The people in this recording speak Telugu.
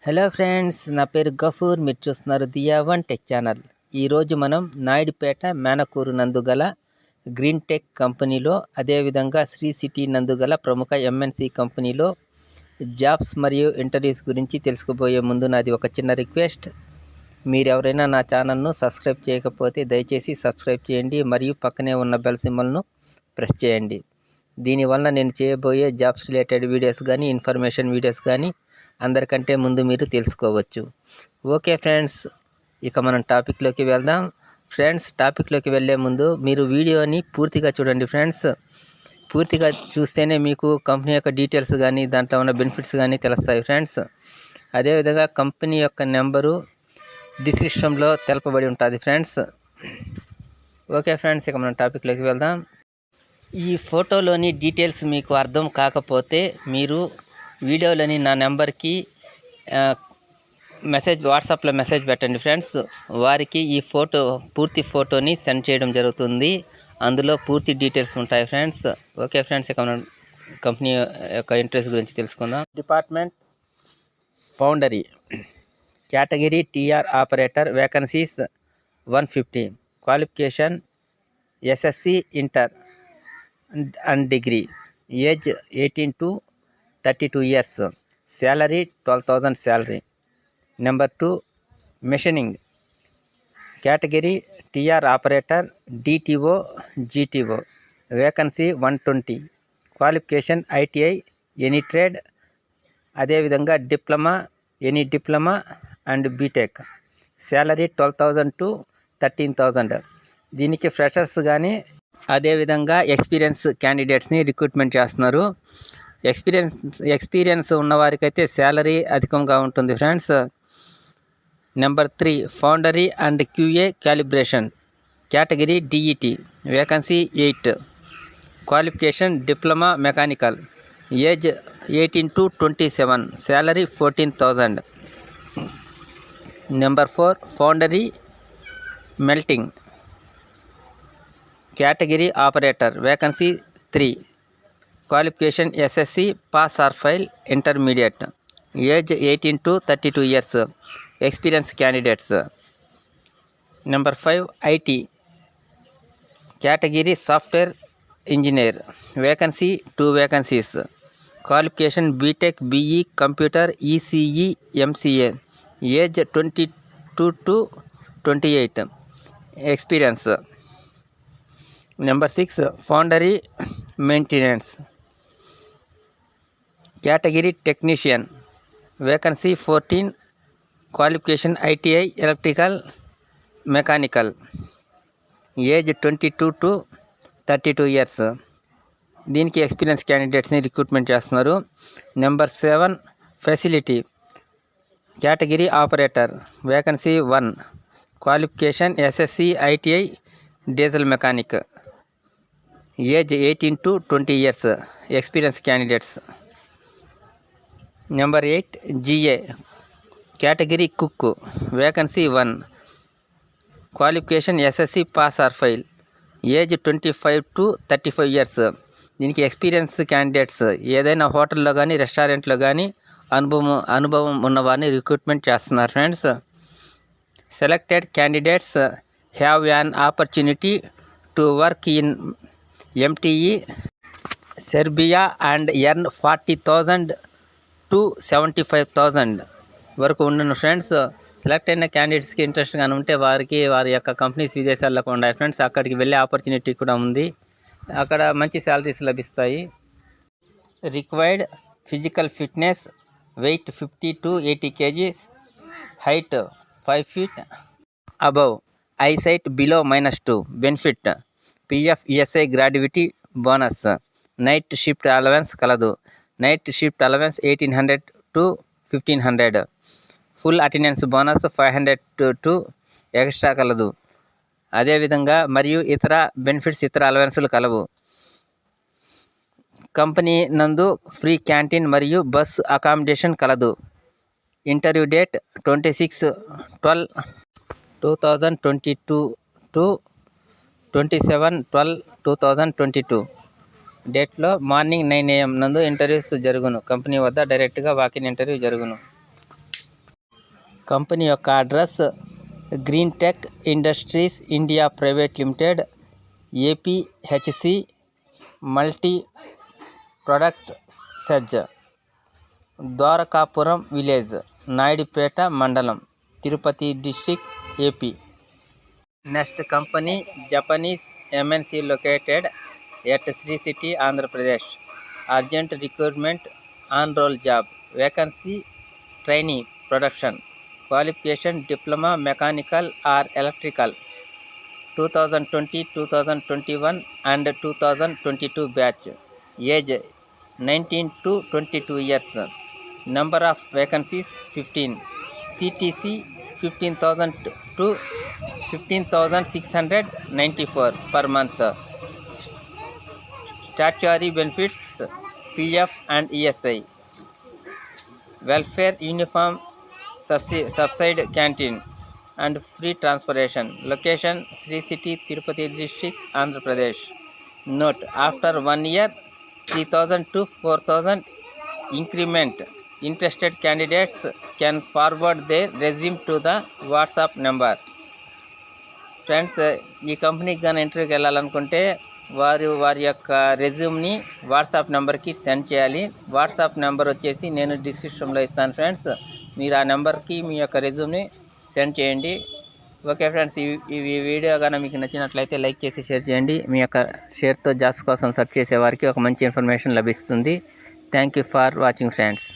హలో ఫ్రెండ్స్, నా పేరు గఫూర్. మీరు చూస్తున్నారు దియా వన్ టెక్ ఛానల్. ఈరోజు మనం నాయుడుపేట మేనకూరు నందుగల గ్రీన్ టెక్ కంపెనీలో, అదేవిధంగా శ్రీసిటీ నందుగల ప్రముఖ MNC కంపెనీలో జాబ్స్ మరియు ఇంటర్వ్యూస్ గురించి తెలుసుకోబోయే ముందు నాది ఒక చిన్న రిక్వెస్ట్. మీరు ఎవరైనా నా ఛానల్ను సబ్స్క్రైబ్ చేయకపోతే దయచేసి సబ్స్క్రైబ్ చేయండి మరియు పక్కనే ఉన్న బెల్ సింబల్ను ప్రెస్ చేయండి. దీనివల్ల నేను చేయబోయే జాబ్స్ రిలేటెడ్ వీడియోస్ కానీ, ఇన్ఫర్మేషన్ వీడియోస్ కానీ అందరికంటే ముందు మీరు తెలుసుకోవచ్చు. ఓకే ఫ్రెండ్స్, ఇక మనం టాపిక్లోకి వెళ్దాం. ఫ్రెండ్స్, టాపిక్లోకి వెళ్ళే ముందు మీరు వీడియోని పూర్తిగా చూడండి ఫ్రెండ్స్. పూర్తిగా చూస్తేనే మీకు కంపెనీ యొక్క డీటెయిల్స్ కానీ, దాంట్లో ఉన్న బెనిఫిట్స్ కానీ తెలుస్తాయి ఫ్రెండ్స్. అదేవిధంగా కంపెనీ యొక్క నెంబరు డిస్క్రిప్షన్లో తెలపబడి ఉంటుంది ఫ్రెండ్స్. ఓకే ఫ్రెండ్స్, ఇక మనం టాపిక్లోకి వెళ్దాం. ఈ ఫోటోలోని డీటెయిల్స్ మీకు అర్థం కాకపోతే మీరు వీడియోలోని నా నెంబర్కి వాట్సాప్లో మెసేజ్ పెట్టండి ఫ్రెండ్స్. వారికి ఈ పూర్తి ఫోటోని సెండ్ చేయడం జరుగుతుంది. అందులో పూర్తి డీటెయిల్స్ ఉంటాయి ఫ్రెండ్స్. ఓకే ఫ్రెండ్స్, ఇక మనం కంపెనీ యొక్క ఇంట్రెస్ట్ గురించి తెలుసుకుందాం. Department foundry, category TR operator, vacancies 150, qualification SSC inter and degree, age 18 to 32 years, salary 12,000 salary. Number 2, machining, category TR operator, DTO GTO, vacancy 120, qualification ITI any trade, అదే విధంగా diploma any diploma and BTech, salary 12,000 to 13,000. దీనికి ఫ్రెషర్స్ కానీ అదేవిధంగా ఎక్స్పీరియన్స్ క్యాండిడేట్స్ని రిక్రూట్మెంట్ చేస్తున్నారు. ఎక్స్పీరియన్స్ ఉన్నవారికైతే శాలరీ అధికంగా ఉంటుంది friends. Number 3, foundry and QA calibration, category DET, vacancy 8, qualification diploma mechanical, age 18 to 27, salary 14,000. Number 4, foundry melting, category operator, vacancy 3, qualification SSC pass or fail intermediate, age 18 to 32 years, experience candidates. Number 5, IT, category software engineer, vacancy 2 vacancies, qualification BTech BE computer ECE MCA, age 22 to 28, experience. Number 6, foundry maintenance, category technician, vacancy 14, qualification ITI electrical mechanical, age 22 to 32 years. దీనికి ఎక్స్పీరియన్స్ క్యాండిడేట్స్ని రిక్రూట్మెంట్ చేస్తున్నారు. Number 7, facility, category operator, vacancy 1, qualification SSC ITI diesel mechanic, age 18 to 20 years, experience candidates. Number 8, GA, category cook, vacancy 1, qualification SSC pass or file, age 25 to 35 years. దీనికి ఎక్స్పీరియన్స్ క్యాండిడేట్స్ ఏదైనా హోటల్లో కానీ రెస్టారెంట్లో కానీ అనుభవం ఉన్నవారిని రిక్రూట్మెంట్ చేస్తున్నారు friends. Selected candidates have an opportunity to work in MTE Serbia and earn 40,000 to 75,000 వరకు ఉండను ఫ్రెండ్స్. సెలెక్ట్ అయిన క్యాండిడేట్స్కి ఇంట్రెస్ట్గా ఉంటే వారి యొక్క కంపెనీస్ విదేశాల్లో ఉన్నాయి ఫ్రెండ్స్. అక్కడికి వెళ్ళే ఆపర్చునిటీ కూడా ఉంది. అక్కడ మంచి శాలరీస్ లభిస్తాయి. Required physical fitness, weight 50 to 80 kgs, height 5 feet above, eyesight below -2, benefit PF ESI gratuity bonus, night shift allowance కలదు. Night shift allowance 1,800 to 1,500, full attendance bonus 500 to extra కలదు. అదేవిధంగా మరియు ఇతర బెనిఫిట్స్, ఇతర అలవెన్సులు కలవు. కంపెనీ నందు ఫ్రీ క్యాంటీన్ మరియు బస్ అకామిడేషన్ కలదు. ఇంటర్వ్యూ డేట్ 26/12/2022 to 27/12/2022 డేట్లో మార్నింగ్ 9 AM నందు ఇంటర్వ్యూస్ జరుగును. కంపెనీ వద్ద డైరెక్ట్గా వాకిన్ ఇంటర్వ్యూ జరుగును. కంపెనీ యొక్క address Green Tech Industries India Private Limited, APHC multi product SEZ, Dwarakapuram village, Naidupeta మండలం, Tirupati district, AP. Next company Japanese MNC located at Sricity, Andhra Pradesh. Urgent recruitment, on-roll job. Vacancy, trainee, production. Qualification, diploma, mechanical or electrical. 2020, 2021 and 2022 batch. Age 19 to 22 years. Number of vacancies 15. CTC 15,000 to 15,694 per month. Statutory benefits, PF and ESI. Welfare, uniform, subside canteen and free transportation. Location, Sricity, Tirupati district, Andhra Pradesh. Note, after 1 year 3,000 to 4,000 increment. Interested candidates can forward their resume to the WhatsApp number. Friends, ఈ కంపెనీకి కానీ ఇంటర్వ్యూకి వెళ్ళాలనుకుంటే వారి యొక్క రెజ్యూమ్ని వాట్సాప్ నెంబర్కి సెండ్ చేయాలి. వాట్సాప్ నెంబర్ వచ్చేసి నేను డిస్క్రిప్షన్లో ఇస్తాను ఫ్రెండ్స్. మీరు ఆ నెంబర్కి మీ యొక్క రెజ్యూమ్ని సెండ్ చేయండి. ఓకే ఫ్రెండ్స్, ఈ వీడియో కానీ మీకు నచ్చినట్లయితే లైక్ చేసి షేర్ చేయండి. మీ యొక్క షేర్తో జాబ్స్ కోసం సెర్చ్ చేసే వారికి ఒక మంచి ఇన్ఫర్మేషన్ లభిస్తుంది. Thank you for watching friends.